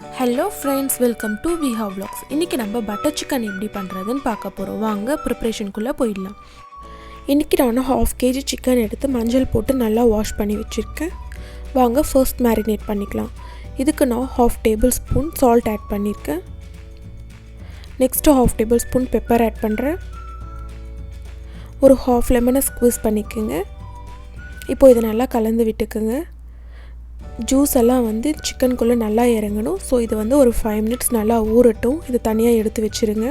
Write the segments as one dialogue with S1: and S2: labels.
S1: Hello friends, welcome to Viha vlogs. இன்றைக்கி நம்ம butter chicken எப்படி பண்ணுறதுன்னு பார்க்க போகிறோம். வாங்க ப்ரிப்ரேஷனுக்குள்ளே போயிடலாம். இன்றைக்கி நான் 1/2 kg சிக்கன் எடுத்து மஞ்சள் போட்டு நல்லா வாஷ் பண்ணி வச்சுருக்கேன். வாங்க ஃபர்ஸ்ட் மேரினேட் பண்ணிக்கலாம். இதுக்கு நான் 1/2 tablespoon சால்ட் ஆட் பண்ணியிருக்கேன். நெக்ஸ்ட்டு 1/2 tablespoon பெப்பர் ஆட் பண்ணுறேன். ஒரு 1/2 லெமனை ஸ்க்வீஸ் பண்ணிக்கோங்க. இப்போது இதை நல்லா கலந்து விட்டுக்குங்க. ஜூஸ் எல்லாம் சிக்கனுக்குள்ளே நல்லா இறங்கணும். ஸோ இது ஒரு 5 minutes நல்லா ஊறட்டும். இது தனியாக எடுத்து வச்சுருங்க.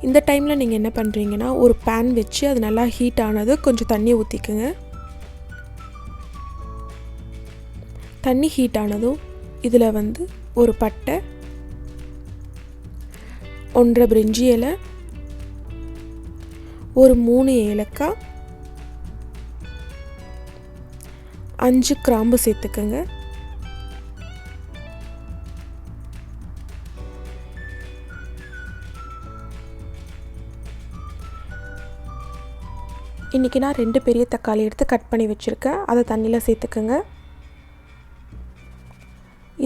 S1: இந்த டைமில் நீங்கள் என்ன பண்ணுறீங்கன்னா, ஒரு பேன் வச்சு அது நல்லா ஹீட் ஆனது கொஞ்சம் தண்ணி ஊற்றிக்குங்க. தண்ணி ஹீட் ஆனதும் இதில் ஒரு பட்டை, 1.5 பிரிஞ்சி இலை, ஒரு 3 ஏலக்காய், 5 கிராம்பு சேர்த்துக்குங்க. இன்றைக்கி நான் 2 பெரிய தக்காளி எடுத்து கட் பண்ணி வச்சுருக்கேன். அதை தண்ணியில் சேர்த்துக்குங்க.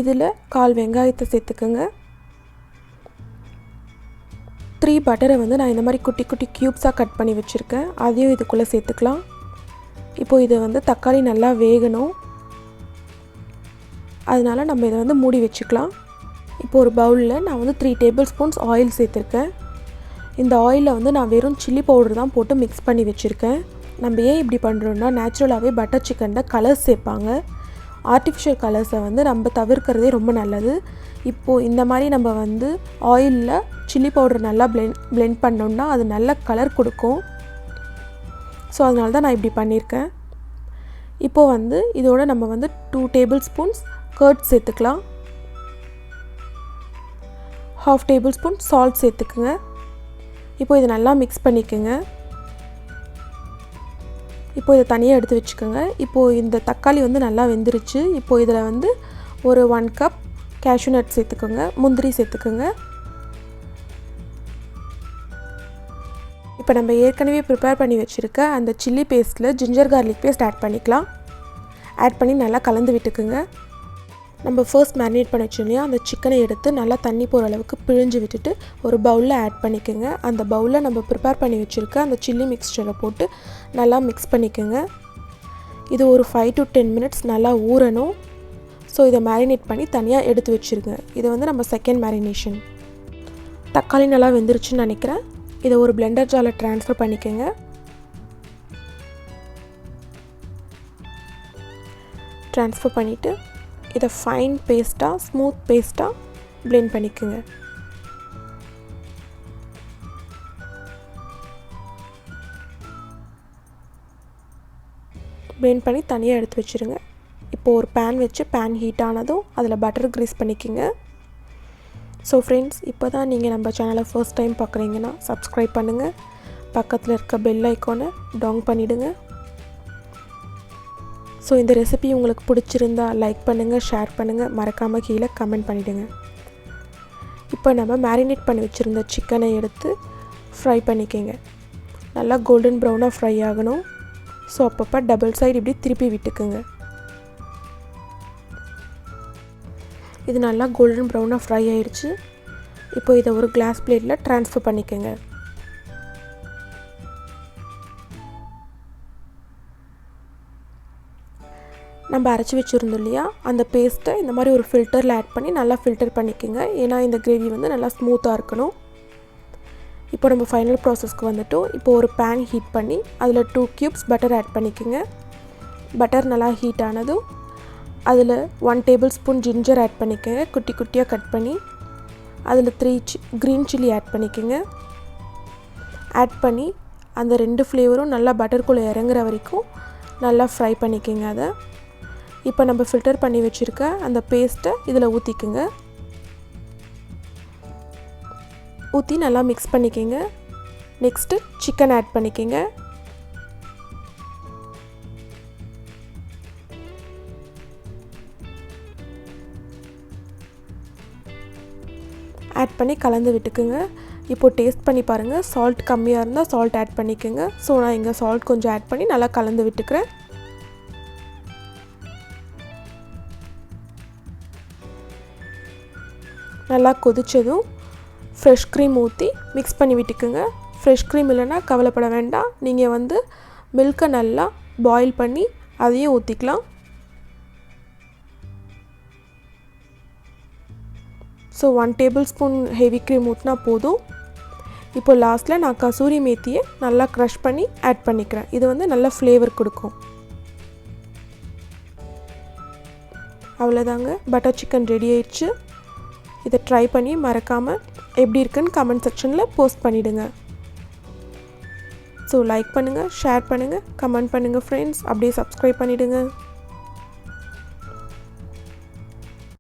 S1: இதில் 1/4 வெங்காயத்தை சேர்த்துக்குங்க. 3 பட்டரை நான் இந்த மாதிரி குட்டி குட்டி க்யூப்ஸாக கட் பண்ணி வச்சுருக்கேன். அதையும் இதுக்குள்ளே சேர்த்துக்கலாம். இப்போது இதை தக்காளி நல்லா வேகணும். அதனால் நம்ம இதை மூடி வச்சுக்கலாம். இப்போ ஒரு பவுலில் நான் 3 tablespoons ஆயில் சேர்த்துருக்கேன். இந்த ஆயிலில் நான் வெறும் சில்லி பவுடர் தான் போட்டு மிக்ஸ் பண்ணி வச்சுருக்கேன். நம்ம ஏன் இப்படி பண்ணுறோன்னா, நேச்சுரலாகவே பட்டர் சிக்கனில் கலர்ஸ் சேர்ப்பாங்க. ஆர்டிஃபிஷியல் கலர்ஸை நம்ம தவிர்க்கிறதே ரொம்ப நல்லது. இப்போது இந்த மாதிரி நம்ம ஆயிலில் சில்லி பவுடர் நல்லா பிளெண்ட் பண்ணோம்னா அது நல்ல கலர் கொடுக்கும். ஸோ அதனால தான் நான் இப்படி பண்ணியிருக்கேன். இப்போது இதோட நம்ம 2 tablespoons கர்ட் சேர்த்துக்கலாம். 1/2 tablespoon சால்ட் சேர்த்துக்குங்க. இப்போது இதை நல்லா மிக்ஸ் பண்ணிக்கோங்க. இப்போது இதை தனியாக எடுத்து வச்சுக்கோங்க. இப்போது இந்த தக்காளி நல்லா வெந்துருச்சு. இப்போது இதில் ஒரு 1 cup கேஷ்யூ நட் சேர்த்துக்கோங்க, முந்திரி சேர்த்துக்கோங்க. இப்போ நம்ம ஏற்கனவே ப்ரிப்பேர் பண்ணி வச்சுருக்க அந்த சில்லி பேஸ்ட்டில் ஜிஞ்சர் கார்லிக் பேஸ்ட் ஆட் பண்ணிக்கலாம். ஆட் பண்ணி நல்லா கலந்து விட்டுக்குங்க. நம்ம ஃபர்ஸ்ட் மேரினேட் பண்ணி வச்சோம் இல்லையா, அந்த சிக்கனை எடுத்து நல்லா தண்ணி போகிற அளவுக்கு பிழிஞ்சு விட்டுட்டு ஒரு பவுலில் ஆட் பண்ணிக்கோங்க. அந்த பவுலில் நம்ம ப்ரிப்பேர் பண்ணி வச்சுருக்க அந்த சில்லி மிக்ஸ்சரை போட்டு நல்லா மிக்ஸ் பண்ணிக்கோங்க. இது ஒரு 5 to 10 minutes நல்லா ஊறணும். ஸோ இதை மேரினேட் பண்ணி தனியாக எடுத்து வச்சுருங்க. இது நம்ம செகண்ட் மேரினேஷன். தக்காளி நல்லா வெந்துருச்சுன்னு நினைக்கிறேன். இதை ஒரு பிளெண்டர் ஜாரில் ட்ரான்ஸ்ஃபர் பண்ணிக்கோங்க. ட்ரான்ஸ்ஃபர் பண்ணிவிட்டு இதை ஃபைன் பேஸ்ட்டாக, ஸ்மூத் பேஸ்ட்டாக பிளெண்ட் பண்ணிக்கோங்க. பிளெண்ட் பண்ணி தனியாக எடுத்து வச்சுருங்க. இப்போது ஒரு பேன் வச்சு பேன் ஹீட் ஆனதும் அதில் பட்டர் க்ரீஸ் பண்ணிக்கோங்க. ஸோ ஃப்ரெண்ட்ஸ், இப்போ தான் நீங்கள் நம்ம சேனலை ஃபர்ஸ்ட் டைம் பார்க்குறீங்கன்னா சப்ஸ்கிரைப் பண்ணுங்கள். பக்கத்தில் இருக்க பெல் ஐக்கானை டவுன் பண்ணிவிடுங்க. ஸோ இந்த ரெசிபி உங்களுக்கு பிடிச்சிருந்தா லைக் பண்ணுங்கள், ஷேர் பண்ணுங்கள், மறக்காமல் கீழே கமெண்ட் பண்ணிவிடுங்க. இப்போ நம்ம மேரினேட் பண்ணி வச்சுருந்த சிக்கனை எடுத்து ஃப்ரை பண்ணிக்கோங்க. நல்லா கோல்டன் ப்ரௌனாக ஃப்ரை ஆகணும். ஸோ அப்பப்போ டபுள் சைடு இப்படி திருப்பி விட்டுக்குங்க. இது நல்லா கோல்டன் ப்ரௌனாக ஃப்ரை ஆயிடுச்சு. இப்போ இதை ஒரு கிளாஸ் பிளேட்டில் ட்ரான்ஸ்ஃபர் பண்ணிக்கோங்க. நம்ம அரைச்சி வச்சுருந்தோம் இல்லையா, அந்த பேஸ்ட்டை இந்த மாதிரி ஒரு ஃபில்டரில் ஆட் பண்ணி நல்லா ஃபில்டர் பண்ணிக்கோங்க. ஏன்னா இந்த கிரேவி நல்லா ஸ்மூத்தாக இருக்கணும். இப்போ நம்ம ஃபைனல் ப்ராசஸ்க்கு வந்துட்டோம். இப்போ ஒரு பேன் ஹீட் பண்ணி அதில் 2 cubes பட்டர் ஆட் பண்ணிக்கோங்க. பட்டர் நல்லா ஹீட் ஆனதும் அதில் 1 tablespoon ஜிஞ்சர் ஆட் பண்ணிக்கோங்க, குட்டி குட்டியாக கட் பண்ணி. அதில் 3 க்ரீன் சில்லி ஆட் பண்ணிக்கோங்க. ஆட் பண்ணி அந்த 2 ஃப்ளேவரும் நல்லா பட்டருக்குள்ளே இறங்குற வரைக்கும் நல்லா ஃப்ரை பண்ணிக்கோங்க. அதை இப்போ நம்ம ஃபில்டர் பண்ணி வச்சுருக்க அந்த பேஸ்ட்டை இதில் ஊற்றிக்குங்க. ஊற்றி நல்லா மிக்ஸ் பண்ணிக்கோங்க. நெக்ஸ்ட்டு சிக்கன் ஆட் பண்ணிக்கோங்க. ஆட் பண்ணி கலந்து விட்டுக்குங்க. இப்போது டேஸ்ட் பண்ணி பாருங்கள். சால்ட் கம்மியாக இருந்தால் சால்ட் ஆட் பண்ணிக்கோங்க. ஸோ நான் இங்கே சால்ட் கொஞ்சம் ஆட் பண்ணி நல்லா கலந்து விட்டுக்கிறேன். நல்லா கொதிச்சதும் ஃப்ரெஷ் க்ரீம் ஊற்றி மிக்ஸ் பண்ணி விட்டுக்குங்க. ஃப்ரெஷ் க்ரீம் இல்லைன்னா கவலைப்பட வேண்டாம். நீங்கள் வந்து மில்கை நல்லா பாயில் பண்ணி அதையும் ஊற்றிக்கலாம். So 1 table spoon heavy cream ஊற்றினா போதும். இப்போ லாஸ்ட்டில் நான் கசூரி மேத்தியை நல்லா க்ரஷ் பண்ணி ஆட் பண்ணிக்கிறேன். இது வந்து நல்ல ஃப்ளேவர் கொடுக்கும். அவ்வளோதாங்க, பட்டர் சிக்கன் ரெடி ஆயிடுச்சு. இதை ட்ரை பண்ணி மறக்காமல் எப்படி இருக்குன்னு கமெண்ட் செக்ஷனில் போஸ்ட் பண்ணிவிடுங்க. ஸோ லைக் பண்ணுங்கள், ஷேர் பண்ணுங்கள், கமெண்ட் பண்ணுங்கள் ஃப்ரெண்ட்ஸ். அப்படியே சப்ஸ்கிரைப் பண்ணிவிடுங்க.